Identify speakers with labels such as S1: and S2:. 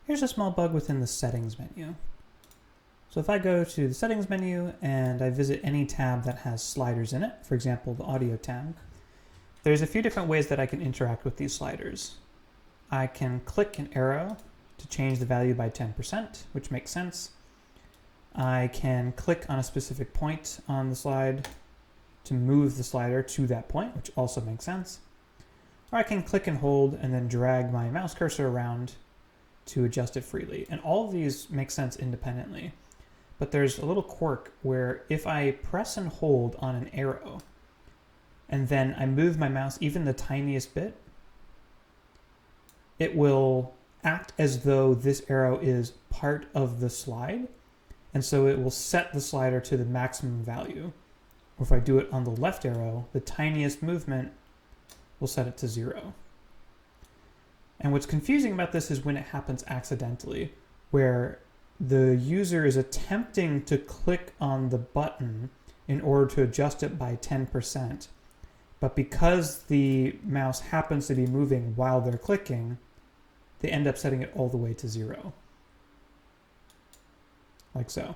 S1: Here's a small bug within the settings menu. So if I go to the settings menu and I visit any tab that has sliders in it, for example, the audio tab, there's a few different ways that I can interact with these sliders. I can click an arrow to change the value by 10%, which makes sense. I can click on a specific point on the slide to move the slider to that point, which also makes sense. Or I can click and hold and then drag my mouse cursor around to adjust it freely. And all of these make sense independently. But there's a little quirk where if I press and hold on an arrow and then I move my mouse even the tiniest bit, it will act as though this arrow is part of the slide. And so it will set the slider to the maximum value. Or if I do it on the left arrow, the tiniest movement will set it to 0. And what's confusing about this is when it happens accidentally, where the user is attempting to click on the button in order to adjust it by 10%. But because the mouse happens to be moving while they're clicking, they end up setting it all the way to 0. Like so.